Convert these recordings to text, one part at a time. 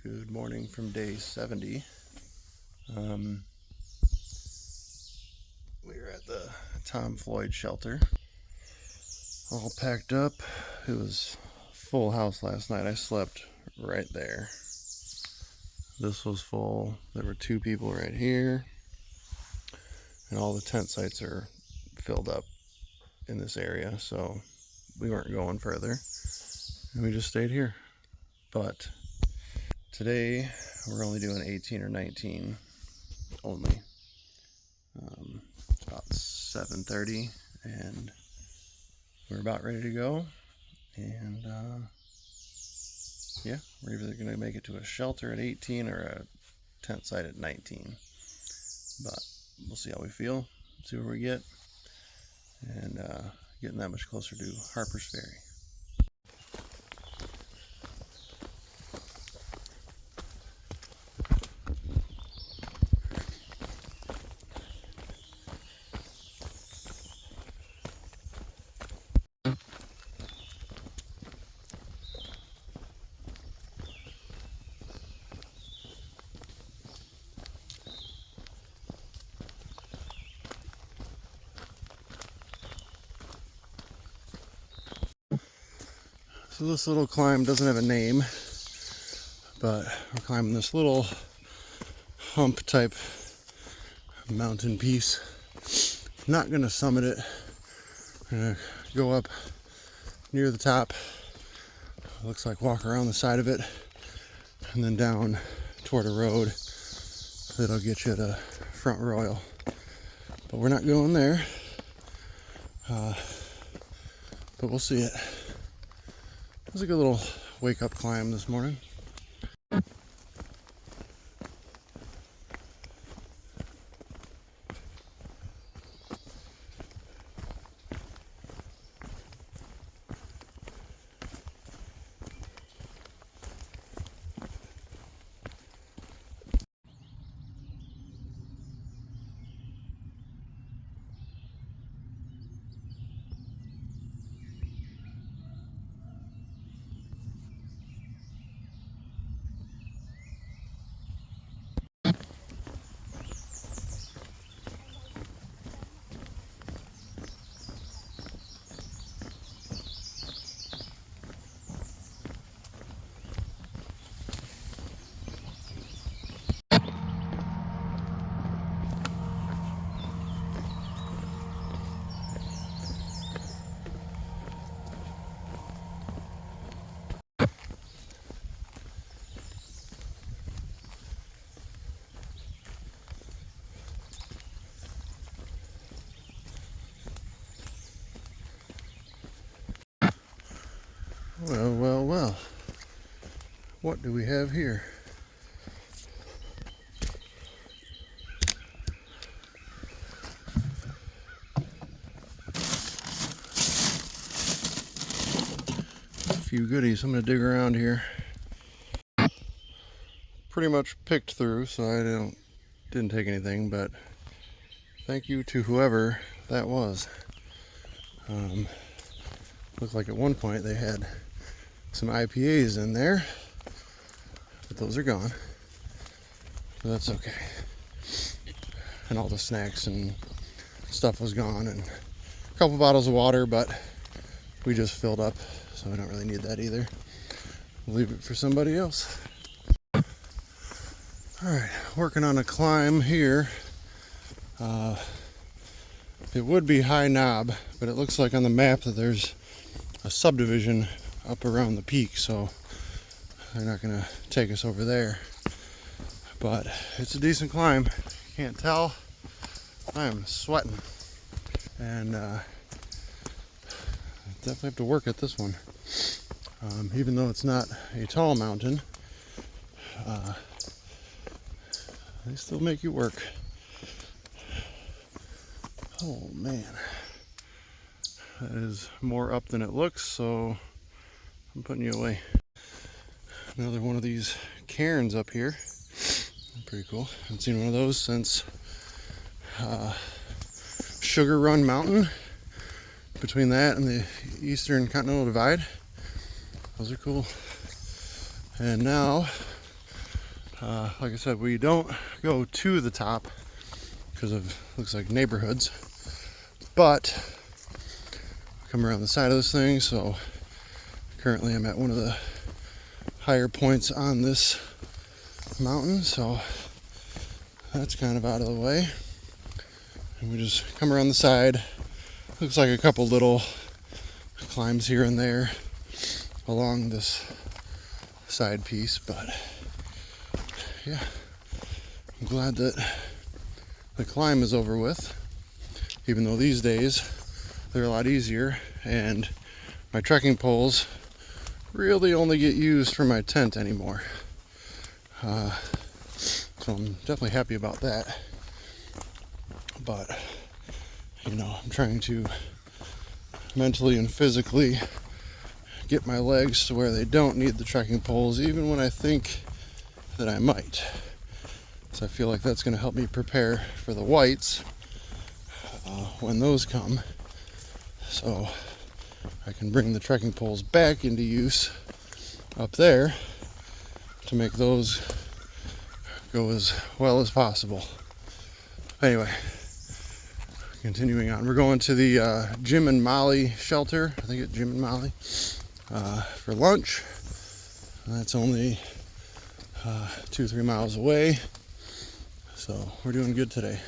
Good morning from day 70. We were at the Floyd shelter, all packed up. It was full house last night. I slept right there. This was full. There were 2 people right here, and all the tent sites are filled up in this area, so we weren't going further, and we just stayed here. But today we're only doing 18 or 19 only. It's about 7:30 and we're about ready to go, and yeah, we're either going to make it to a shelter at 18 or a tent site at 19, but we'll see how we feel, see where we get, and getting that much closer to Harper's Ferry. So this little climb doesn't have a name, but we're climbing this little hump type mountain piece. Not gonna summit it. We're gonna go up near the top. Looks like walk around the side of it and then down toward a road that'll get you to Front Royal. But we're not going there. But we'll see it. It was a good little wake-up climb this morning. Well. What do we have here? A few goodies. I'm gonna dig around here. Pretty much picked through, so I didn't take anything, but thank you to whoever that was. Looked like at one point they had some IPAs in there, but those are gone. So that's okay. And all the snacks and stuff was gone, and a couple bottles of water, but we just filled up, so we don't really need that either. We'll leave it for somebody else. Alright, working on a climb here. It would be High Knob, but it looks like on the map that there's a subdivision up around the peak, so they're not gonna take us over there. But it's a decent climb. Can't tell. I am sweating, and definitely have to work at this one. Even though it's not a tall mountain, they still make you work. Oh man, that is more up than it looks, so I'm putting you away. Another one of these cairns up here. Pretty cool. Haven't seen one of those since Sugar Run Mountain. Between that and the Eastern Continental Divide. Those are cool. And now Like I said, we don't go to the top because of, looks like, neighborhoods, but come around the side of this thing. So currently I'm at one of the higher points on this mountain, so that's kind of out of the way. And we just come around the side. Looks like a couple little climbs here and there along this side piece, but yeah, I'm glad that the climb is over with, even though these days they're a lot easier, and my trekking poles really only get used for my tent anymore. So I'm definitely happy about that. But, you know, I'm trying to mentally and physically get my legs to where they don't need the trekking poles, even when I think that I might. So I feel like that's going to help me prepare for the whites when those come, so I can bring the trekking poles back into use up there to make those go as well as possible. Anyway, continuing on, we're going to the Jim and Molly shelter. I think it's Jim and Molly for lunch. That's only 2-3 miles away, so we're doing good today.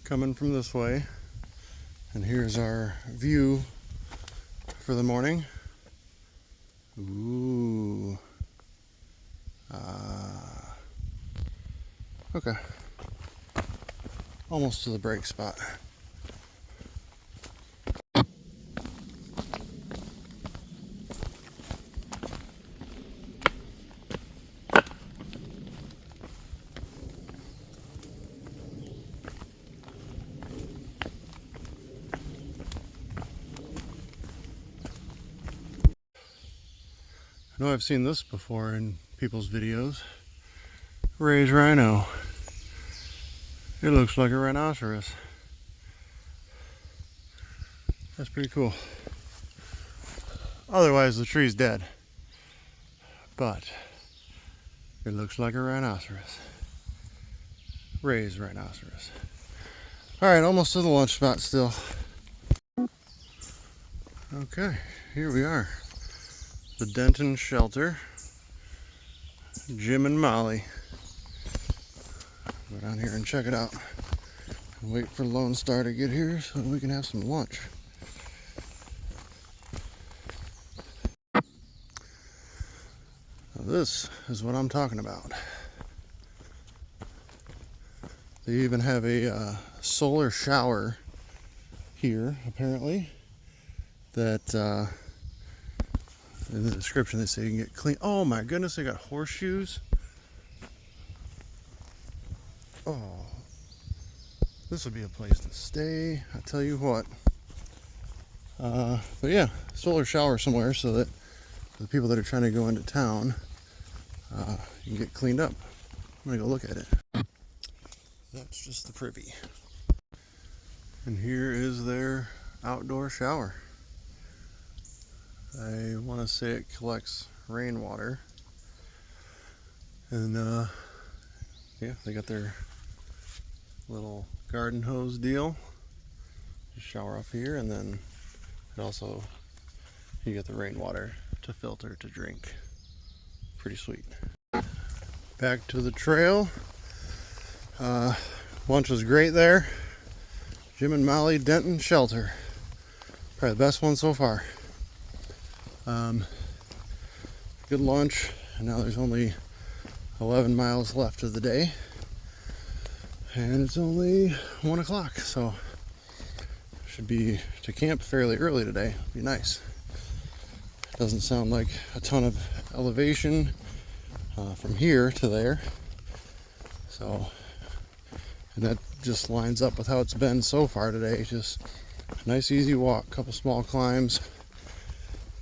Coming from this way, and here's our view for the morning. Ooh. Okay. Almost to the break spot. I know I've seen this before in people's videos. Ray's rhino. It looks like a rhinoceros. That's pretty cool. Otherwise the tree's dead, but it looks like a rhinoceros. Ray's rhinoceros. Alright, almost to the lunch spot still. Okay, here we are. The Denton shelter. Jim and Molly. Go down here and check it out. And wait for Lone Star to get here so we can have some lunch. Now this is what I'm talking about. They even have a solar shower here, apparently, that in the description they say you can get clean. Oh my goodness, they got horseshoes. Oh, this would be a place to stay, I tell you what. But yeah, solar shower somewhere so that the people that are trying to go into town can get cleaned up. I'm gonna go look at it. That's just the privy. And here is their outdoor shower. I want to say it collects rainwater. And yeah, they got their little garden hose deal. Just shower off here, and then it also you get the rainwater to filter to drink. Pretty sweet. Back to the trail. Lunch was great there. Jim and Molly Denton Shelter. Probably the best one so far. Good lunch. And now there's only 11 miles left of the day. And it's only 1 o'clock, so should be to camp fairly early today. Be nice. Doesn't sound like a ton of elevation from here to there. So, and that just lines up with how it's been so far today. Just a nice easy walk, couple small climbs,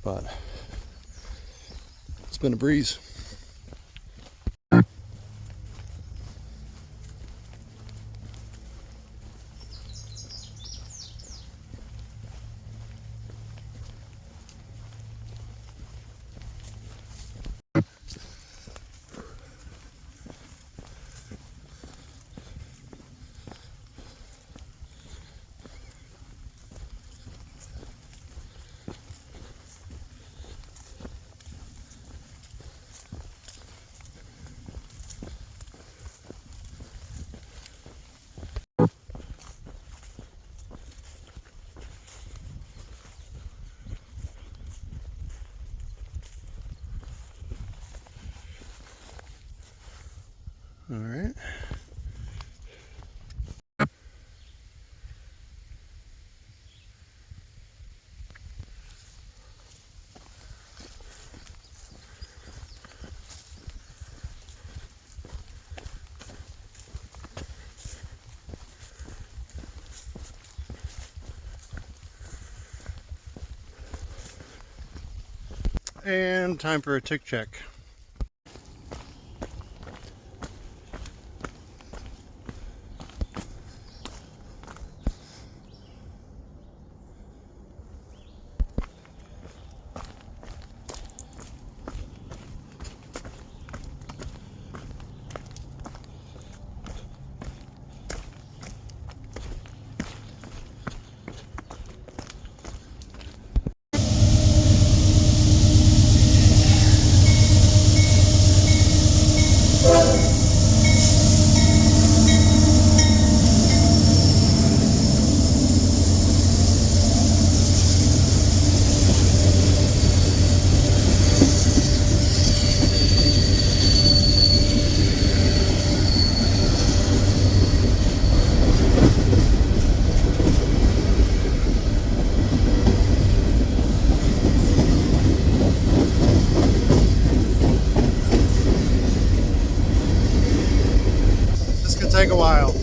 but it's been a breeze. All right. And time for a tick check. Take a while.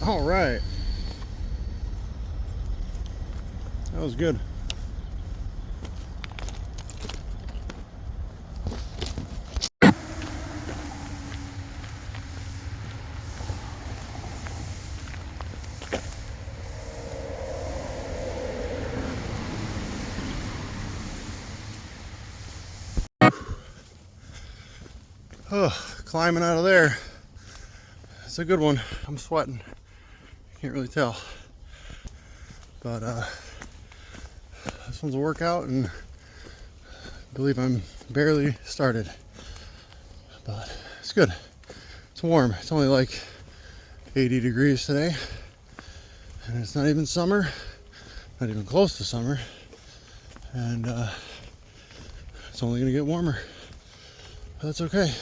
All right. That was good. Oh, climbing out of there. It's a good one. I'm sweating. Can't really tell. But this one's a workout, and I believe I'm barely started. But it's good. It's warm. It's only like 80 degrees today. And it's not even summer. Not even close to summer. And it's only going to get warmer. But that's okay.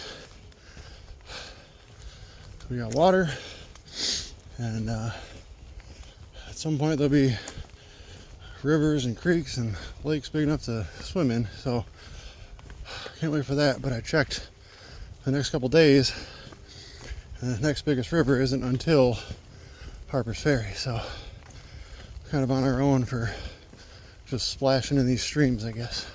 We got water. And at some point there'll be rivers and creeks and lakes big enough to swim in. So can't wait for that. But I checked the next couple days, and the next biggest river isn't until Harper's Ferry. So kind of on our own for Just splashing in these streams, I guess.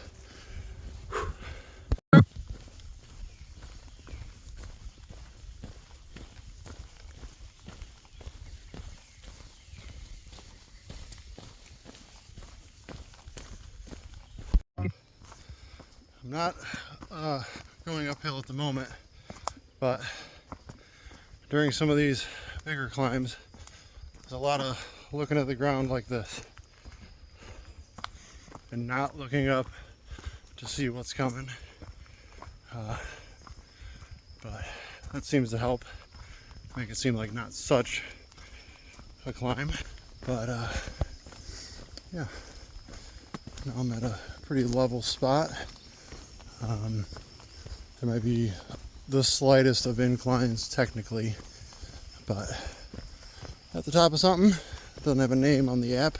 I'm not going uphill at the moment, but during some of these bigger climbs, there's a lot of looking at the ground like this and not looking up to see what's coming. But that seems to help make it seem like not such a climb. But yeah, now I'm at a pretty level spot. There might be the slightest of inclines technically, but at the top of something. It doesn't have a name on the app,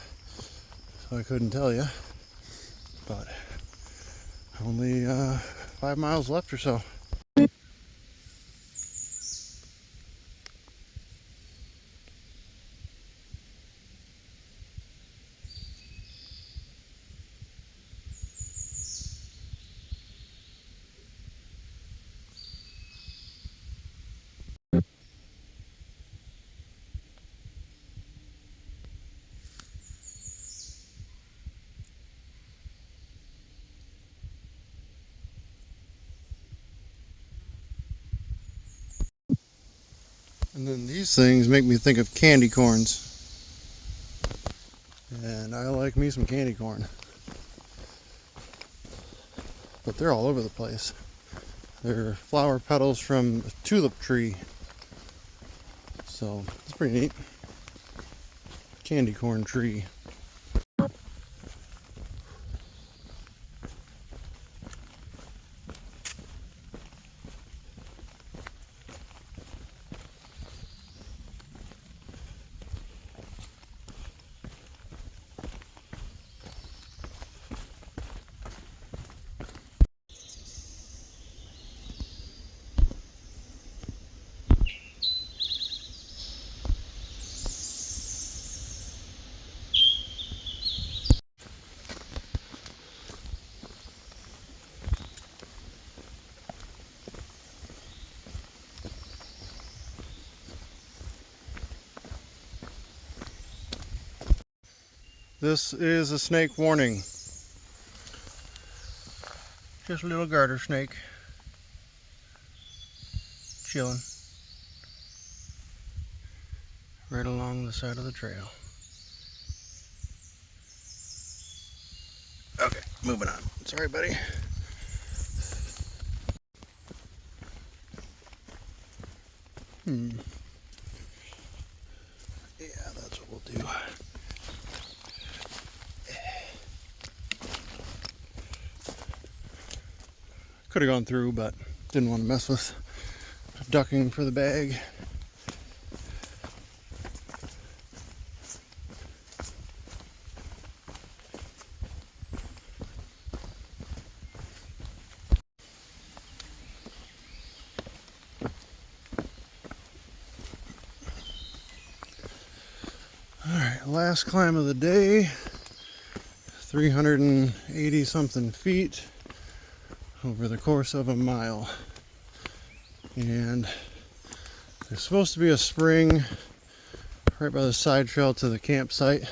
so I couldn't tell you. But only 5 miles left or so. And then these things make me think of candy corns. And I like me some candy corn. But they're all over the place. They're flower petals from a tulip tree. So it's pretty neat. Candy corn tree. This is a snake warning. Just a little garter snake. Chilling. Right along the side of the trail. Okay, moving on. Sorry, buddy. Yeah, that's what we'll do. Could have gone through, but didn't want to mess with ducking for the bag. Alright, last climb of the day. 380 something feet over the course of a mile. And there's supposed to be a spring right by the side trail to the campsite,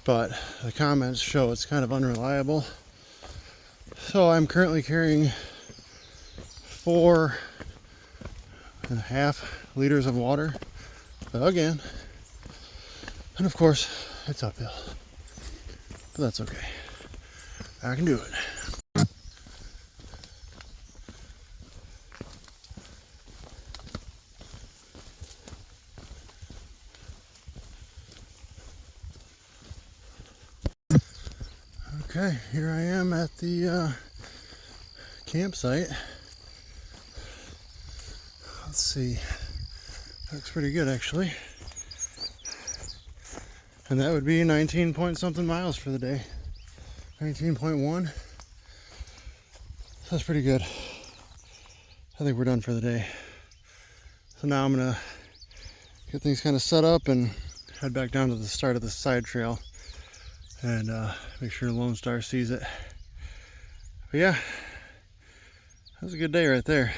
but the comments show it's kind of unreliable. So I'm currently carrying 4.5 liters of water again, and of course it's uphill, but that's okay. I can do it. Okay, here I am at the campsite. Let's see, looks pretty good actually. And that would be 19 point something miles for the day. 19.1. That's pretty good. I think we're done for the day. So now I'm gonna get things kind of set up and head back down to the start of the side trail and make sure Lone Star sees it. But yeah, that was a good day right there.